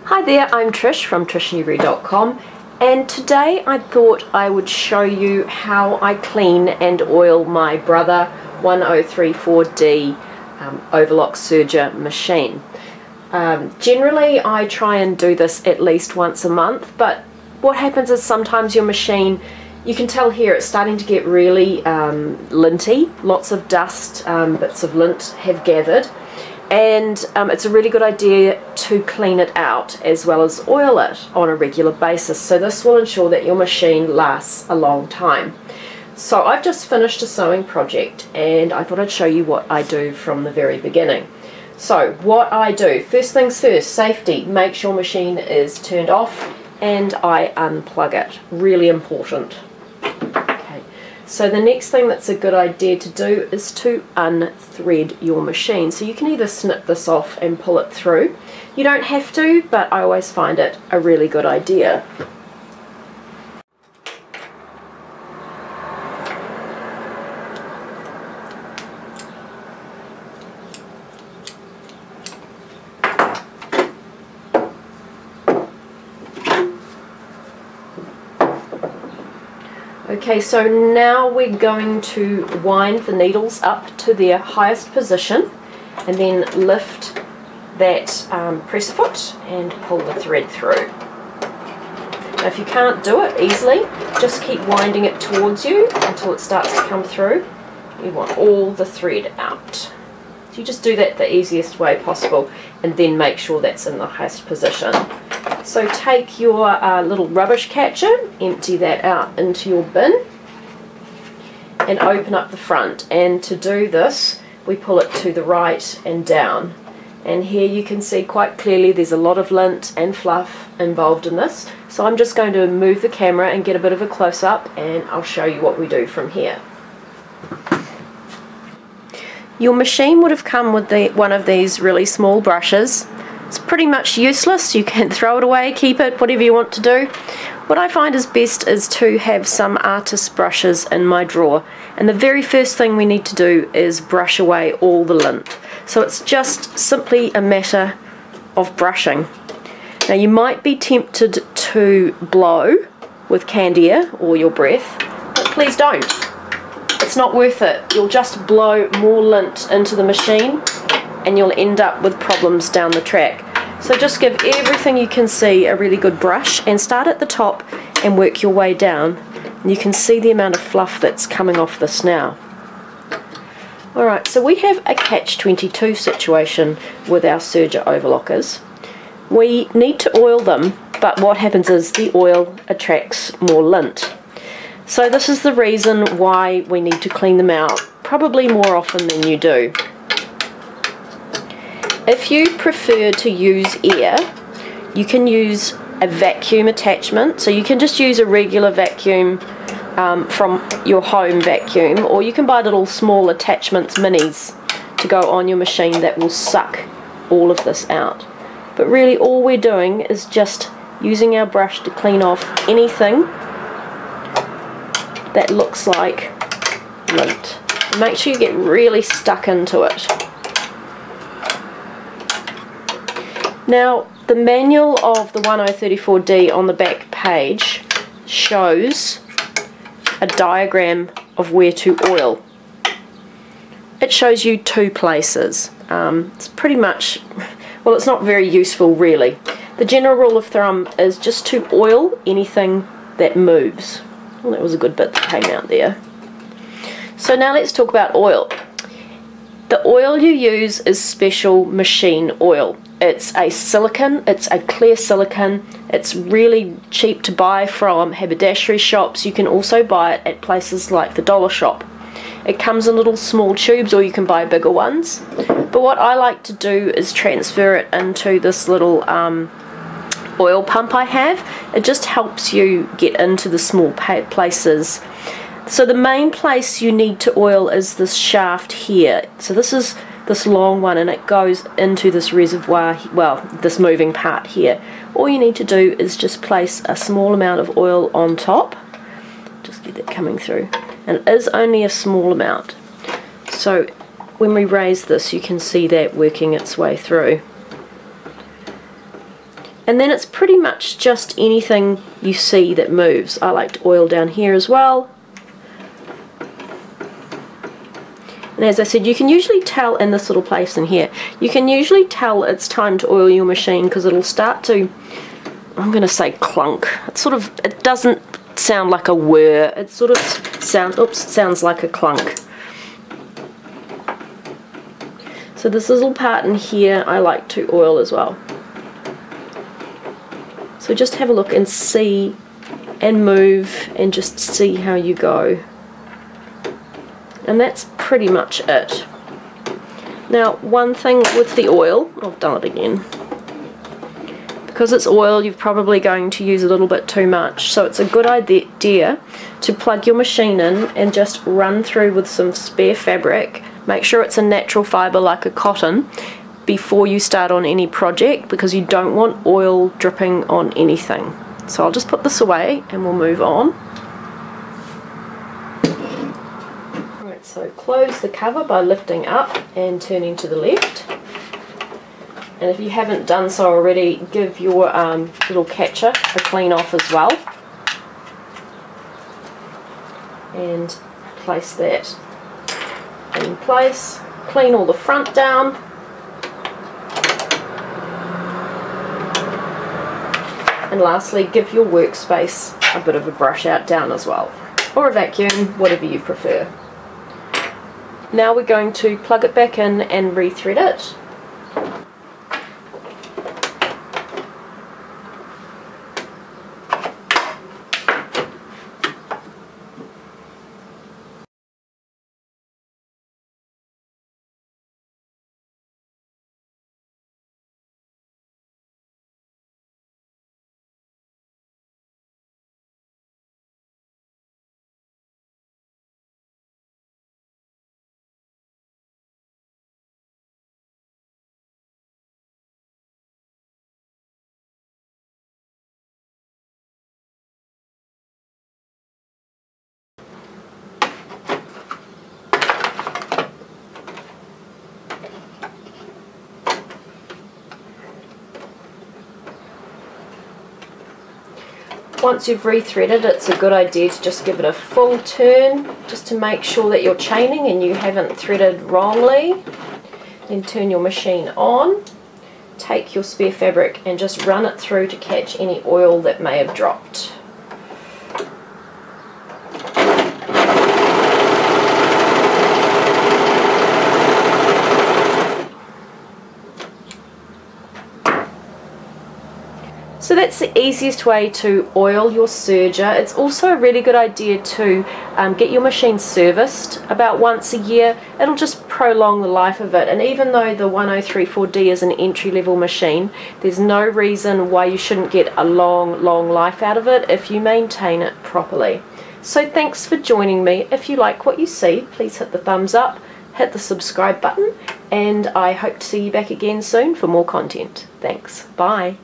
Hi there, I'm Trish from TrishNewberry.com, and today I thought I would show you how I clean and oil my Brother 1034d Overlock Serger machine. Generally I try and do this at least once a month, but what happens is sometimes your machine, you can tell here it's starting to get really linty. Lots of dust, bits of lint have gathered, and it's a really good idea to clean it out as well as oil it on a regular basis. So this will ensure that your machine lasts a long time. So I've just finished a sewing project and I thought I'd show you what I do from the very beginning. So what I do, first things first, safety, make sure machine is turned off and I unplug it, really important. Okay, so the next thing that's a good idea to do is to unthread your machine. So you can either snip this off and pull it through. You don't have to, but I always find it a really good idea. Okay, so now we're going to wind the needles up to their highest position and then lift that press foot and pull the thread through. Now if you can't do it easily, just keep winding it towards you until it starts to come through. You want all the thread out. So you just do that the easiest way possible and then make sure that's in the highest position. So take your little rubbish catcher, empty that out into your bin and open up the front, and to do this we pull it to the right and down, and here you can see quite clearly there's a lot of lint and fluff involved in this. So I'm just going to move the camera and get a bit of a close-up and I'll show you what we do from here. Your machine would have come with one of these really small brushes. It's pretty much useless, you can throw it away, keep it, whatever you want to do. What I find is best is to have some artist brushes in my drawer, and the very first thing we need to do is brush away all the lint. So it's just simply a matter of brushing. Now you might be tempted to blow with Candia or your breath, but please don't. It's not worth it. You'll just blow more lint into the machine and you'll end up with problems down the track. So just give everything you can see a really good brush and start at the top and work your way down. And you can see the amount of fluff that's coming off this now. Alright, so we have a catch-22 situation with our serger overlockers. We need to oil them, but what happens is the oil attracts more lint. So this is the reason why we need to clean them out, probably more often than you do. If you prefer to use air, you can use a vacuum attachment. So you can just use a regular vacuum from your home vacuum, or you can buy little small attachments, minis, to go on your machine that will suck all of this out. But really all we're doing is just using our brush to clean off anything that looks like lint. Make sure you get really stuck into it. Now, the manual of the 1034d on the back page shows a diagram of where to oil. It shows you two places. It's pretty much, well, it's not very useful really. The general rule of thumb is just to oil anything that moves. Well, that was a good bit that came out there. So now let's talk about oil. The oil you use is special machine oil. It's a silicone, it's a clear silicone. It's really cheap to buy from haberdashery shops. You can also buy it at places like the dollar shop. It comes in little small tubes, or you can buy bigger ones. But what I like to do is transfer it into this little oil pump I have. It just helps you get into the small places. So the main place you need to oil is this shaft here. So this is this long one, and it goes into this reservoir, well, this moving part here. All you need to do is just place a small amount of oil on top. Just get it coming through. And it is only a small amount. So when we raise this, you can see that working its way through. And then it's pretty much just anything you see that moves. I like to oil down here as well. And as I said, you can usually tell in this little place in here, you can usually tell it's time to oil your machine because it'll start to, I'm going to say clunk. It doesn't sound like a whir, it sort of sounds like a clunk. So this little part in here I like to oil as well. So just have a look and see and move and just see how you go. And that's pretty much it. Now, one thing with the oil, I've done it again. Because it's oil, you're probably going to use a little bit too much. So it's a good idea to plug your machine in and just run through with some spare fabric. Make sure it's a natural fibre like a cotton before you start on any project, because you don't want oil dripping on anything. So I'll just put this away and we'll move on. So close the cover by lifting up and turning to the left. And if you haven't done so already, give your little catcher a clean off as well. And place that in place. Clean all the front down. And lastly, give your workspace a bit of a brush out down as well. Or a vacuum, whatever you prefer. Now we're going to plug it back in and rethread it. Once you've rethreaded, it's a good idea to just give it a full turn, just to make sure that you're chaining and you haven't threaded wrongly. Then turn your machine on, take your spare fabric and just run it through to catch any oil that may have dropped. So that's the easiest way to oil your serger. It's also a really good idea to get your machine serviced about once a year. It'll just prolong the life of it, and even though the 1034d is an entry-level machine, there's no reason why you shouldn't get a long life out of it if you maintain it properly. So thanks for joining me. If you like what you see, please hit the thumbs up, hit the subscribe button, and I hope to see you back again soon for more content. Thanks. Bye.